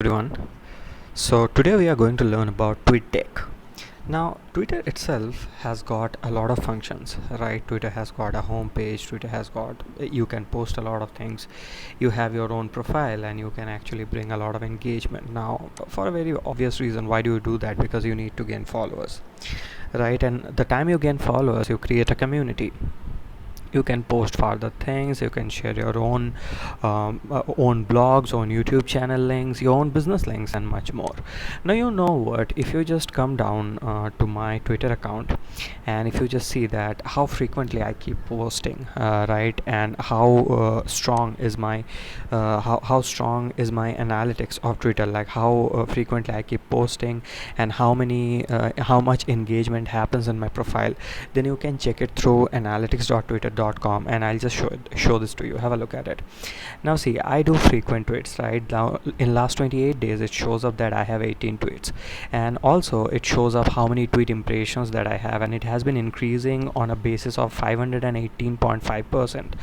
Everyone. So today we are going to learn about TweetDeck. Now, Twitter itself has got a lot of functions, right? Twitter has got a home page. Twitter has got you can post a lot of things. You have your own profile, and you can actually bring a lot of engagement. Now, for a very obvious reason, why do you do that? Because you need to gain followers, right? And the time you gain followers, you create a community. You can post further things, you can share your own blogs, own YouTube channel links, your own business links, and much more. Now, you know what, if you just come down to my Twitter account, and if you just see that how frequently I keep posting, right, and how strong is my analytics of Twitter, like how frequently I keep posting, and how much engagement happens in my profile, then you can check it through analytics.twitter.com, and I'll just show this to you. Have a look at it. Now see, I do frequent tweets, right? Now in last 28 days it shows up that I have 18 tweets, and also it shows up how many tweet impressions that I have, and it has been increasing on a basis of 518.5%.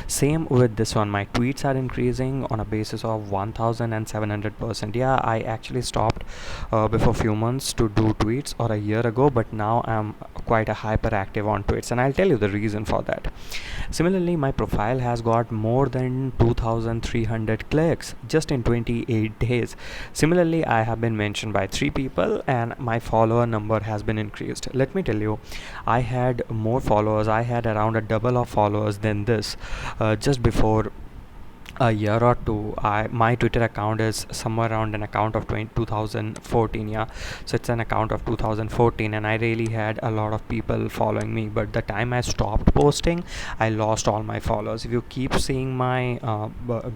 Same with this one, my tweets are increasing on a basis of 1700%. Yeah, I actually stopped before few months to do tweets, or a year ago, but now I'm quite a hyperactive on tweets, and I'll tell you the reason for that. Similarly, my profile has got more than 2300 clicks just in 28 days. Similarly, I have been mentioned by 3 people, and my follower number has been increased. Let me tell you, I had more followers. I had around a double of followers than this just before a year or two. My Twitter account is somewhere around an account of 2014. Yeah, so it's an account of 2014, and I really had a lot of people following me, but the time I stopped posting, I lost all my followers. If you keep seeing my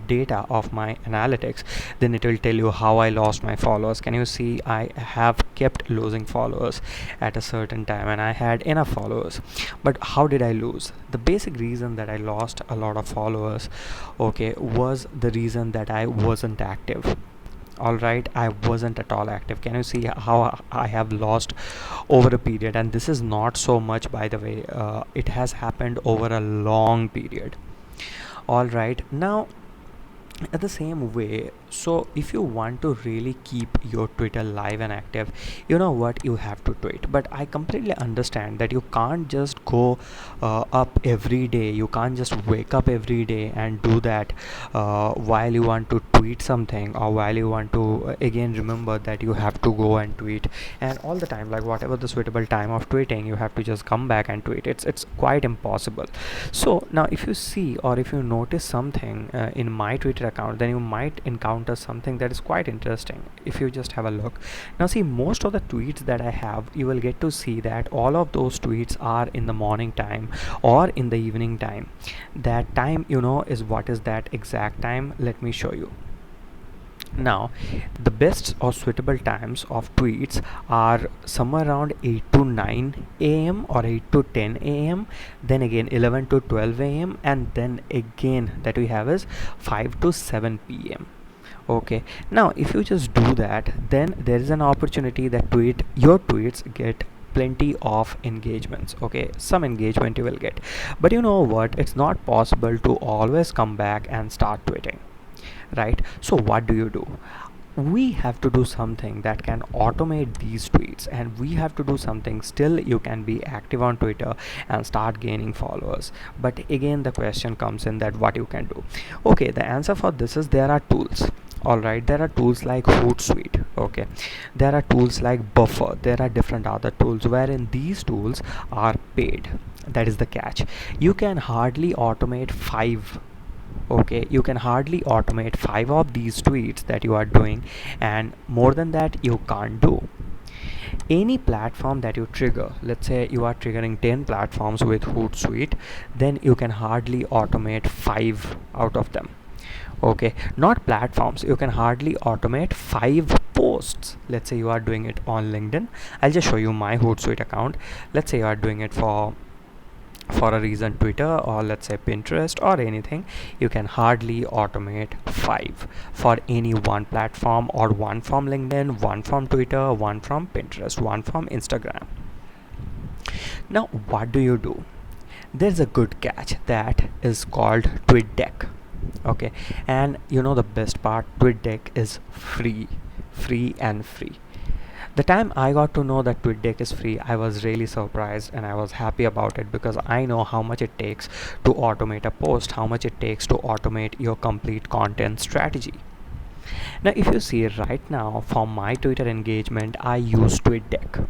data of my analytics, then it will tell you how I lost my followers. Can you see, I have kept losing followers at a certain time, and I had enough followers. But how did I lose? The basic reason that I lost a lot of followers, okay, was the reason that I wasn't active. All right, I wasn't at all active. Can you see how I have lost over a period? And this is not so much, by the way, it has happened over a long period. All right, now at the same way, so if you want to really keep your Twitter live and active, you know what, you have to tweet. But I completely understand that you can't just go up every day, you can't just wake up every day and do that while you want to tweet something, or while you want to again remember that you have to go and tweet, and all the time, like whatever the suitable time of tweeting, you have to just come back and tweet. It's quite impossible. So now if you see, or if you notice something in my Twitter account, then you might encounter something that is quite interesting. If you just have a look, now see, most of the tweets that I have, you will get to see that all of those tweets are in the morning time or in the evening time. That time, is what is that exact time? Let me show you. Now, the best or suitable times of tweets are somewhere around 8 to 9 a.m. or 8 to 10 a.m. Then again 11 to 12 a.m. and then again that we have is 5 to 7 p.m. Okay, now if you just do that, then there is an opportunity that your tweets get plenty of engagements. Okay, some engagement you will get, but you know what, it's not possible to always come back and start tweeting, right? So what do? We have to do something that can automate these tweets, and we have to do something still you can be active on Twitter and start gaining followers. But again, the question comes in that what you can do. Okay, the answer for this is there are tools. All right, there are tools like Hootsuite. Okay, there are tools like Buffer. There are different other tools wherein these tools are paid. That is the catch. You can hardly automate 5. Okay, you can hardly automate 5 of these tweets that you are doing, and more than that you can't do. Any platform that you trigger, let's say you are triggering 10 platforms with Hootsuite, then you can hardly automate 5 out of them. Okay, not platforms, you can hardly automate 5 posts. Let's say you are doing it on LinkedIn. I'll just show you my Hootsuite account. Let's say you are doing it for a reason Twitter, or let's say Pinterest or anything. You can hardly automate 5 for any one platform, or one from LinkedIn, one from Twitter, one from Pinterest, one from Instagram. Now what do? There's a good catch that is called TweetDeck. Okay, and you know the best part, TweetDeck is free. The time I got to know that TweetDeck is free, I was really surprised and I was happy about it, because I know how much it takes to automate a post, how much it takes to automate your complete content strategy. Now, if you see right now, for my Twitter engagement, I use TweetDeck.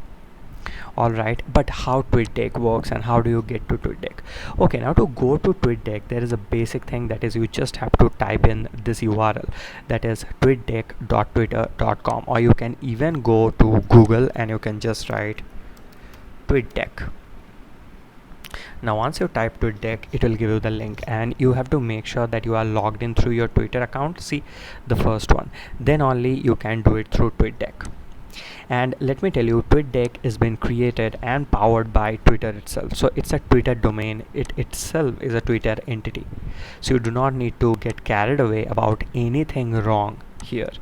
All right, but how TweetDeck works and how do you get to TweetDeck? Okay, now to go to TweetDeck, there is a basic thing, that is you just have to type in this URL, that is tweetdeck.twitter.com, or you can even go to Google and you can just write TweetDeck. Now once you type TweetDeck, it will give you the link, and you have to make sure that you are logged in through your Twitter account. See, the first one, then only you can do it through TweetDeck. And let me tell you, TweetDeck has been created and powered by Twitter itself. So it's a Twitter domain. It itself is a Twitter entity. So you do not need to get carried away about anything wrong here,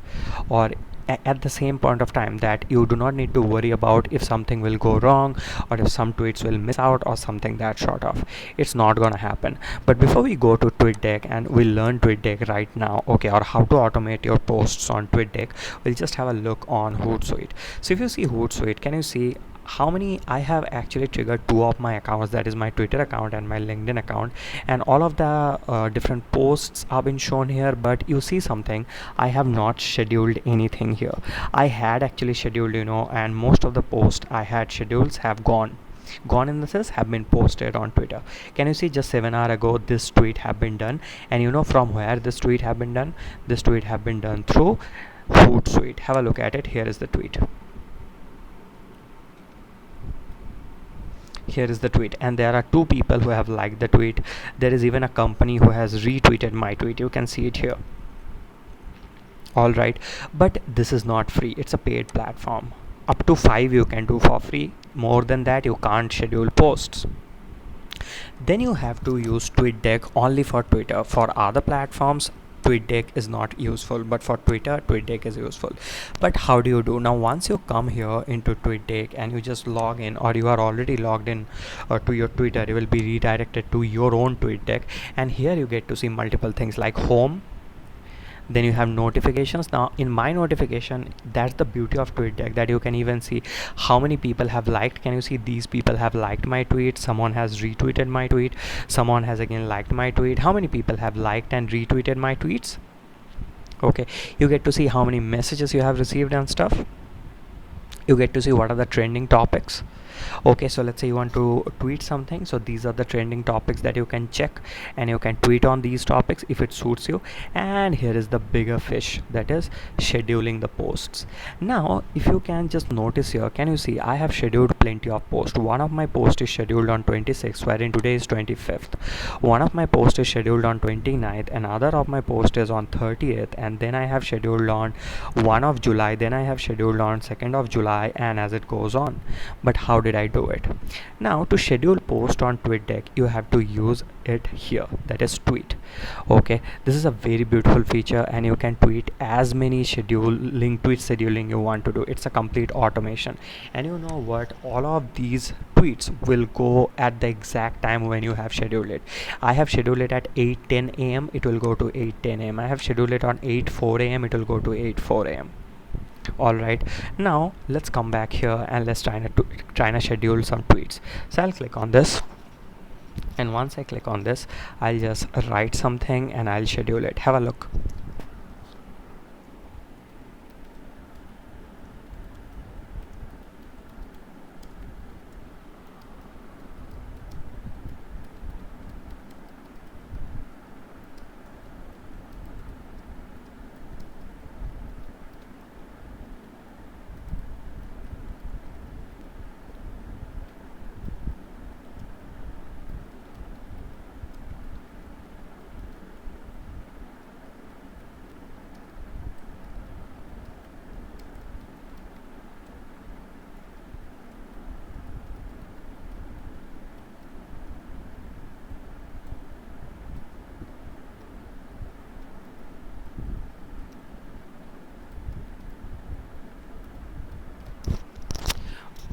or at the same point of time that you do not need to worry about if something will go wrong or if some tweets will miss out or something that sort of. It's not gonna happen. But before we go to TweetDeck and we learn TweetDeck right now, okay, or how to automate your posts on TweetDeck, we'll just have a look on Hootsuite. So if you see Hootsuite, can you see how many I have actually triggered two of my accounts, that is my Twitter account and my LinkedIn account, and all of the different posts have been shown here. But you see something, I have not scheduled anything here. I had actually scheduled, and most of the posts I had schedules have gone in the sense have been posted on Twitter. Can you see, just 7 hours ago this tweet have been done, and from where this tweet have been done? This tweet have been done through Hootsuite. Have a look at it. Here is the tweet. Here is the tweet, and there are two people who have liked the tweet. There is even a company who has retweeted my tweet. You can see it here. All right, but this is not free. It's a paid platform. Up to 5 you can do for free. More than that you can't schedule posts. Then you have to use TweetDeck only for Twitter. For other platforms, TweetDeck is not useful, but for Twitter, TweetDeck is useful. But how do you do? Now once you come here into TweetDeck and you just log in, or you are already logged in to your Twitter, you will be redirected to your own TweetDeck, and here you get to see multiple things like home. Then you have notifications. Now in my notification, that's the beauty of TweetDeck, that you can even see how many people have liked. Can you see, these people have liked my tweet, someone has retweeted my tweet, someone has again liked my tweet. How many people have liked and retweeted my tweets? Okay, you get to see how many messages you have received and stuff. You get to see what are the trending topics. Okay, so let's say you want to tweet something, so these are the trending topics that you can check, and you can tweet on these topics if it suits you. And here is the bigger fish, that is scheduling the posts. Now if you can just notice here, can you see I have scheduled plenty of posts. One of my posts is scheduled on 26th, wherein today is 25th. One of my posts is scheduled on 29th, another of my post is on 30th, and then I have scheduled on 1 of July, then I have scheduled on 2nd of July, and as it goes on. But how did I do it? Now to schedule post on TweetDeck, you have to use it here, that is tweet. Okay, this is a very beautiful feature, and you can tweet as many tweet scheduling you want to do. It's a complete automation, and you know what, all of these tweets will go at the exact time when you have scheduled it. I have scheduled it at 8:10 a.m. It will go to 8:10 a.m. I have scheduled it on 8:04 a.m. It will go to 8:04 a.m. All right, now let's come back here and let's try to schedule some tweets. So I'll click on this, and once I click on this, I'll just write something and I'll schedule it. Have a look.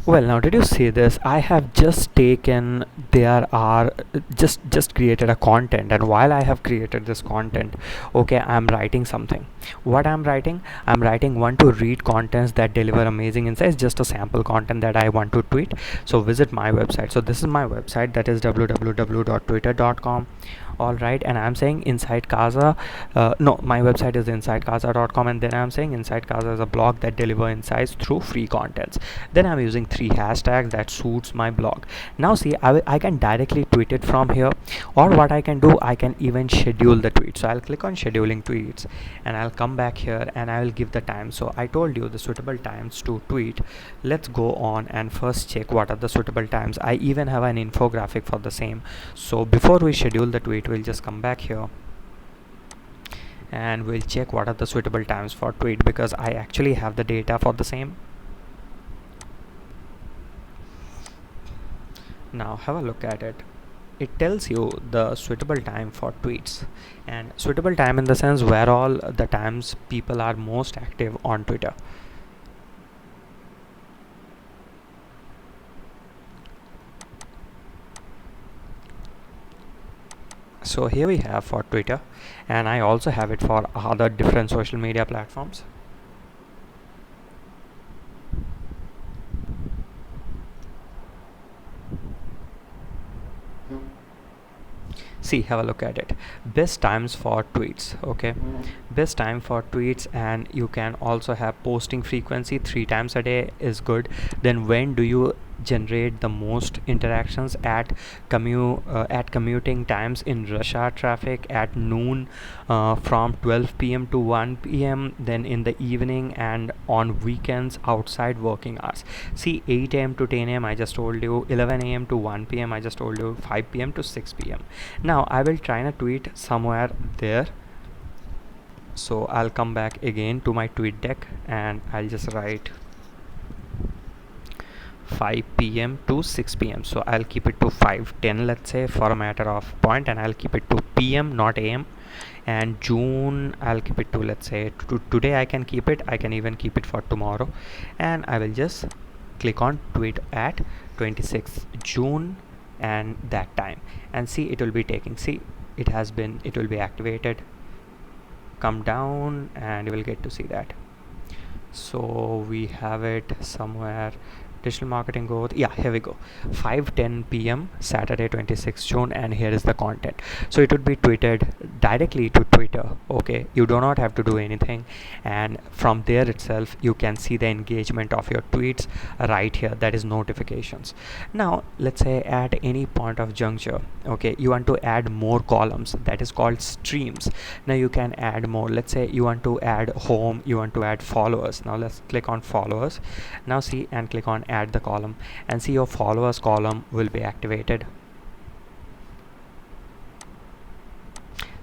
Well, now did you see this? I have just taken there are just created a content, and while I have created this content, okay, I'm writing something. What I'm writing? I'm writing want to read contents that deliver amazing insights, just a sample content that I want to tweet. So visit my website. So this is my website, that is www.twitter.com. All right, and I'm saying inside Casa, no, my website is insidekaza.com, and then I'm saying inside Casa is a blog that deliver insights through free contents. Then I'm using 3 hashtags that suits my blog. Now see, I can directly tweet it from here, or what I can do, I can even schedule the tweet. So I'll click on scheduling tweets, and I'll come back here and I will give the time. So I told you the suitable times to tweet. Let's go on and first check what are the suitable times. I even have an infographic for the same. So before we schedule the tweet, we'll just come back here and we'll check what are the suitable times for tweet, because I actually have the data for the same. Now have a look at it. It tells you the suitable time for tweets, and suitable time in the sense where all the times people are most active on Twitter. So here we have for Twitter, and I also have it for other different social media platforms. See, have a look at it. Best times for tweets. Okay, best time for tweets, and you can also have posting frequency 3 times a day is good. Then when do you generate the most interactions? At commuting times, in rush hour traffic, at noon, from 12 p.m. to 1 p.m., then in the evening, and on weekends outside working hours. See, 8 a.m. to 10 a.m. I just told you, 11 a.m. to 1 p.m. I just told you, 5 p.m. to 6 p.m. Now I will try to tweet somewhere there. So I'll come back again to my TweetDeck and I'll just write 5 p.m. to 6 p.m. So I'll keep it to 5:10, let's say, for a matter of point, and I'll keep it to p.m., not a.m. And June, I'll keep it to, let's say, today. I can keep it, I can even keep it for tomorrow, and I will just click on tweet at 26th June and that time, and see, it will be taking, see, it will be activated. Come down and you will get to see that. So we have it somewhere, digital marketing growth. Yeah, here we go. 5:10 p.m. Saturday 26th June, and here is the content. So it would be tweeted directly to Twitter. Okay, you do not have to do anything, and from there itself you can see the engagement of your tweets right here, that is notifications. Now let's say at any point of juncture, okay, you want to add more columns, that is called streams. Now you can add more. Let's say you want to add home, you want to add followers. Now let's click on followers. Now see, and click on add the column, and see, your followers column will be activated.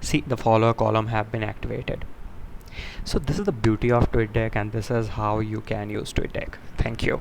See, the follower column have been activated. So this is the beauty of TweetDeck, and this is how you can use TweetDeck. Thank you.